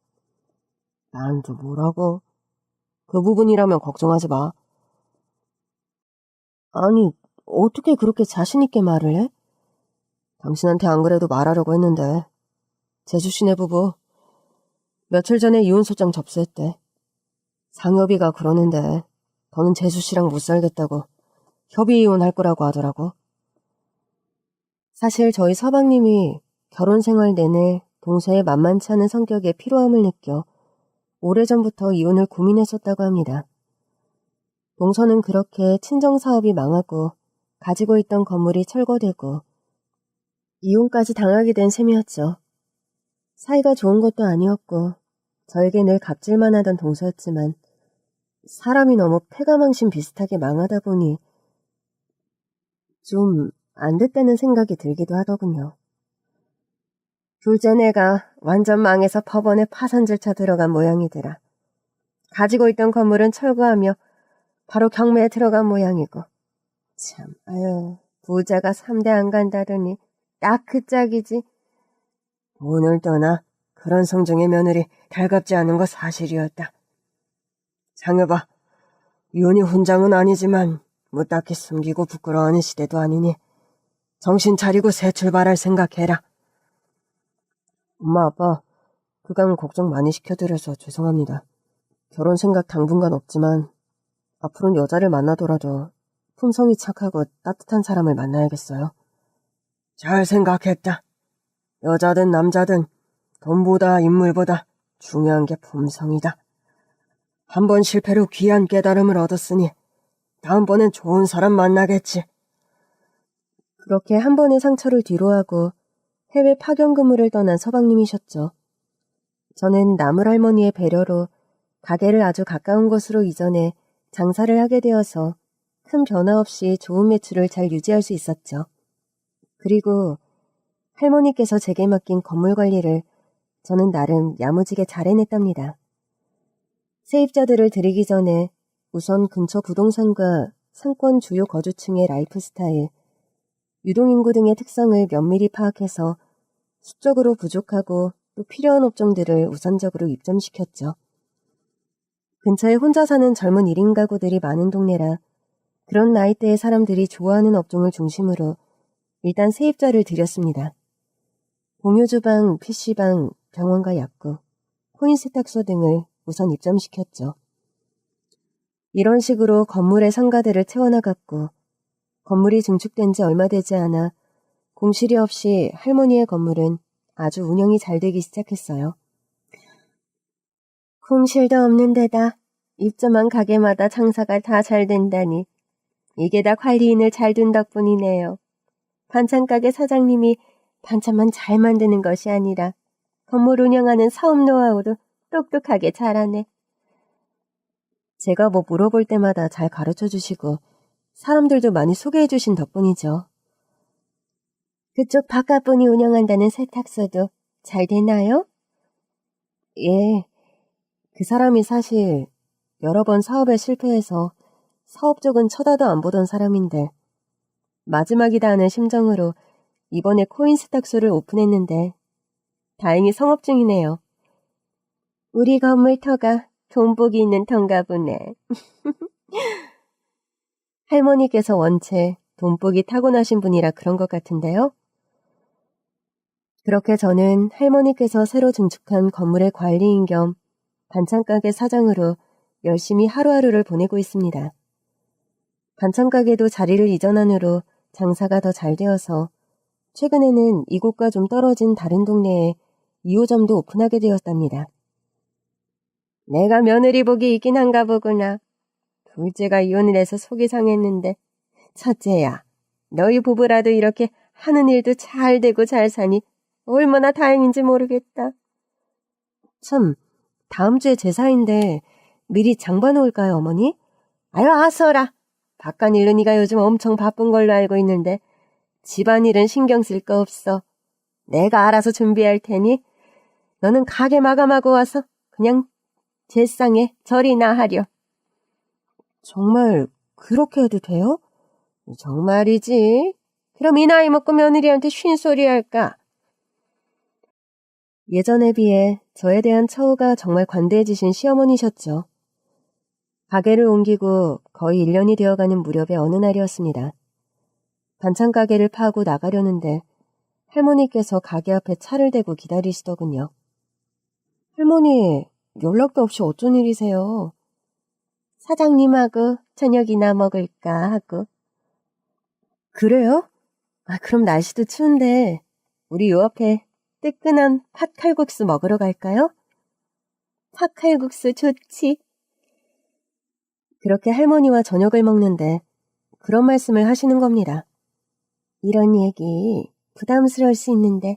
난 또 뭐라고? 그 부분이라면 걱정하지 마. 아니, 어떻게 그렇게 자신있게 말을 해? 당신한테 안 그래도 말하려고 했는데 제주씨네 부부 며칠 전에 이혼소장 접수했대. 상엽이가 그러는데 더는 제주씨랑 못 살겠다고 협의 이혼할 거라고 하더라고. 사실 저희 서방님이 결혼 생활 내내 동서의 만만치 않은 성격에 피로함을 느껴 오래전부터 이혼을 고민했었다고 합니다. 동서는 그렇게 친정사업이 망하고 가지고 있던 건물이 철거되고 이혼까지 당하게 된 셈이었죠. 사이가 좋은 것도 아니었고 저에게 늘 갑질만 하던 동서였지만 사람이 너무 패가망신 비슷하게 망하다 보니 좀 안 됐다는 생각이 들기도 하더군요. 둘째 내가 완전 망해서 법원에 파산 절차 들어간 모양이더라. 가지고 있던 건물은 철거하며 바로 경매에 들어간 모양이고. 참, 아유, 부자가 3대 안 간다더니 딱 그 짝이지. 오늘 떠나 그런 성정의 며느리 달갑지 않은 거 사실이었다. 장여봐, 이혼이 훈장은 아니지만 뭐 딱히 숨기고 부끄러워하는 시대도 아니니 정신 차리고 새 출발할 생각해라. 엄마, 아빠, 그간 걱정 많이 시켜드려서 죄송합니다. 결혼 생각 당분간 없지만 앞으로는 여자를 만나더라도 품성이 착하고 따뜻한 사람을 만나야겠어요. 잘 생각했다. 여자든 남자든 돈보다 인물보다 중요한 게 품성이다. 한 번 실패로 귀한 깨달음을 얻었으니 다음번엔 좋은 사람 만나겠지. 그렇게 한 번의 상처를 뒤로하고 해외 파견 근무를 떠난 서방님이셨죠. 저는 나물할머니의 배려로 가게를 아주 가까운 곳으로 이전해 장사를 하게 되어서 큰 변화 없이 좋은 매출을 잘 유지할 수 있었죠. 그리고 할머니께서 제게 맡긴 건물 관리를 저는 나름 야무지게 잘 해냈답니다. 세입자들을 들이기 전에 우선 근처 부동산과 상권 주요 거주층의 라이프 스타일, 유동인구 등의 특성을 면밀히 파악해서 수적으로 부족하고 또 필요한 업종들을 우선적으로 입점시켰죠. 근처에 혼자 사는 젊은 1인 가구들이 많은 동네라 그런 나이대의 사람들이 좋아하는 업종을 중심으로 일단 세입자를 들였습니다. 공유주방, PC방, 병원과 약국, 코인 세탁소 등을 우선 입점시켰죠. 이런 식으로 건물의 상가들을 채워나갔고 건물이 증축된 지 얼마 되지 않아 공실이 없이 할머니의 건물은 아주 운영이 잘 되기 시작했어요. 공실도 없는 데다 입점한 가게마다 장사가 다 잘 된다니 이게 다 관리인을 잘 둔 덕분이네요. 반찬가게 사장님이 반찬만 잘 만드는 것이 아니라 건물 운영하는 사업 노하우도 똑똑하게 잘하네. 제가 뭐 물어볼 때마다 잘 가르쳐 주시고 사람들도 많이 소개해 주신 덕분이죠. 그쪽 바깥분이 운영한다는 세탁소도 잘 되나요? 예, 그 사람이 사실 여러 번 사업에 실패해서 사업 쪽은 쳐다도 안 보던 사람인데 마지막이다 하는 심정으로 이번에 코인 세탁소를 오픈했는데 다행히 성업 중이네요. 우리 건물터가 돈복이 있는 터인가 보네. 할머니께서 원체 돈복이 타고나신 분이라 그런 것 같은데요. 그렇게 저는 할머니께서 새로 증축한 건물의 관리인 겸 반찬가게 사장으로 열심히 하루하루를 보내고 있습니다. 반찬가게도 자리를 이전한 후로 장사가 더 잘 되어서 최근에는 이곳과 좀 떨어진 다른 동네에 2호점도 오픈하게 되었답니다. 내가 며느리 복이 있긴 한가 보구나. 둘째가 이혼을 해서 속이 상했는데 첫째야, 너희 부부라도 이렇게 하는 일도 잘 되고 잘 사니 얼마나 다행인지 모르겠다. 참, 다음 주에 제사인데 미리 장 봐놓을까요, 어머니? 아유, 아서라. 바깥일로 네가 요즘 엄청 바쁜 걸로 알고 있는데 집안일은 신경 쓸 거 없어. 내가 알아서 준비할 테니 너는 가게 마감하고 와서 그냥 제상에 절이나 하려. 정말 그렇게 해도 돼요? 정말이지. 그럼 이 나이 먹고 며느리한테 쉰소리 할까? 예전에 비해 저에 대한 처우가 정말 관대해지신 시어머니셨죠. 가게를 옮기고 거의 1년이 되어가는 무렵의 어느 날이었습니다. 반찬 가게를 파고 나가려는데 할머니께서 가게 앞에 차를 대고 기다리시더군요. 할머니, 연락도 없이 어쩐 일이세요? 사장님하고 저녁이나 먹을까 하고. 그래요? 그럼 날씨도 추운데 우리 요 앞에 뜨끈한 팥칼국수 먹으러 갈까요? 팥칼국수 좋지. 그렇게 할머니와 저녁을 먹는데 그런 말씀을 하시는 겁니다. 이런 얘기 부담스러울 수 있는데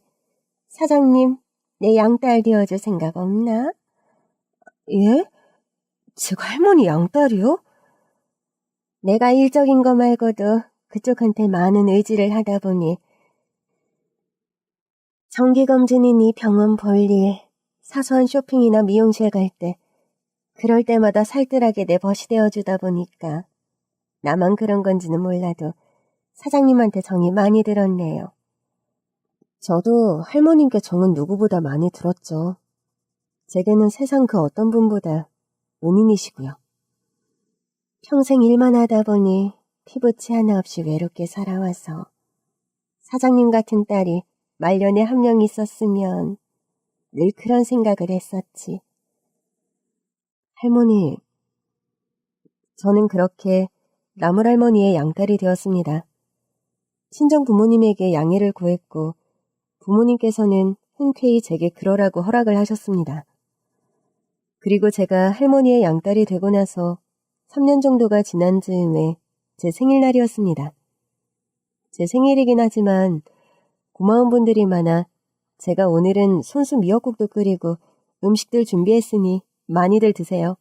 사장님, 내 양딸 되어줄 생각 없나? 예? 제가 할머니 양딸이요? 내가 일적인 거 말고도 그쪽한테 많은 의지를 하다 보니 정기검진이니 병원 볼일, 사소한 쇼핑이나 미용실 갈 때 그럴 때마다 살뜰하게 내 벗이 되어주다 보니까 나만 그런 건지는 몰라도 사장님한테 정이 많이 들었네요. 저도 할머님께 정은 누구보다 많이 들었죠. 제게는 세상 그 어떤 분보다 은인이시고요. 평생 일만 하다 보니 피부치 하나 없이 외롭게 살아와서 사장님 같은 딸이 말년에 한 명 있었으면 늘 그런 생각을 했었지. 할머니, 저는 그렇게 나물할머니의 양딸이 되었습니다. 친정 부모님에게 양해를 구했고 부모님께서는 흔쾌히 제게 그러라고 허락을 하셨습니다. 그리고 제가 할머니의 양딸이 되고 나서 3년 정도가 지난 즈음에 제 생일날이었습니다. 제 생일이긴 하지만 고마운 분들이 많아 제가 오늘은 손수 미역국도 끓이고 음식들 준비했으니 많이들 드세요.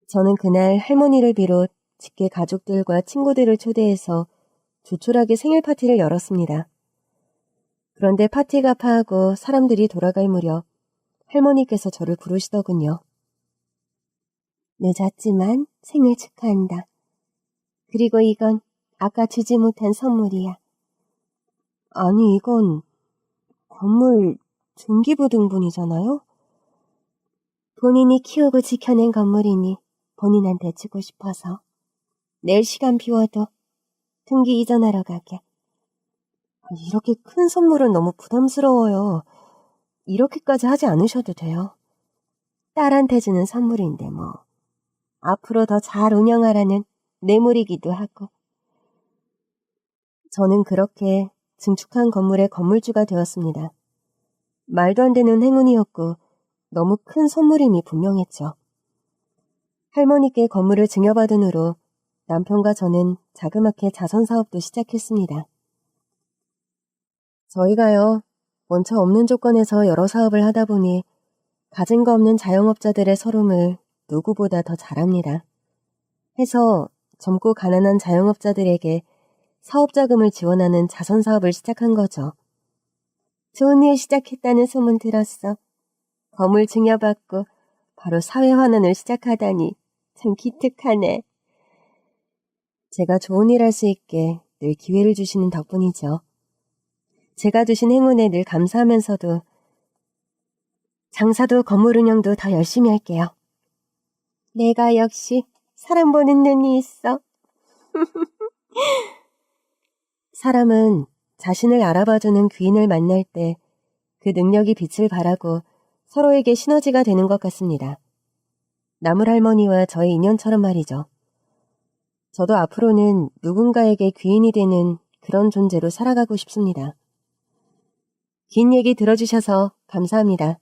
저는 그날 할머니를 비롯 직계 가족들과 친구들을 초대해서 조촐하게 생일 파티를 열었습니다. 그런데 파티가 파하고 사람들이 돌아갈 무렵 할머니께서 저를 부르시더군요. 늦었지만 생일 축하한다. 그리고 이건 아까 주지 못한 선물이야. 아니, 이건 건물 등기부등본이잖아요? 본인이 키우고 지켜낸 건물이니 본인한테 주고 싶어서 내일 시간 비워도 등기 이전하러 가게. 이렇게 큰 선물은 너무 부담스러워요. 이렇게까지 하지 않으셔도 돼요. 딸한테 주는 선물인데 뭐. 앞으로 더 잘 운영하라는 뇌물이기도 하고. 저는 그렇게 증축한 건물의 건물주가 되었습니다. 말도 안 되는 행운이었고 너무 큰 선물임이 분명했죠. 할머니께 건물을 증여받은 후로 남편과 저는 자그맣게 자선사업도 시작했습니다. 저희가요, 원처 없는 조건에서 여러 사업을 하다 보니 가진 거 없는 자영업자들의 서름을 누구보다 더 잘합니다. 해서 젊고 가난한 자영업자들에게 사업자금을 지원하는 자선사업을 시작한 거죠. 좋은 일 시작했다는 소문 들었어. 건물 증여받고 바로 사회환원을 시작하다니 참 기특하네. 제가 좋은 일 할 수 있게 늘 기회를 주시는 덕분이죠. 제가 주신 행운에 늘 감사하면서도 장사도 건물 운영도 더 열심히 할게요. 내가 역시 사람 보는 눈이 있어. 사람은 자신을 알아봐주는 귀인을 만날 때 그 능력이 빛을 발하고 서로에게 시너지가 되는 것 같습니다. 나물할머니와 저의 인연처럼 말이죠. 저도 앞으로는 누군가에게 귀인이 되는 그런 존재로 살아가고 싶습니다. 긴 얘기 들어주셔서 감사합니다.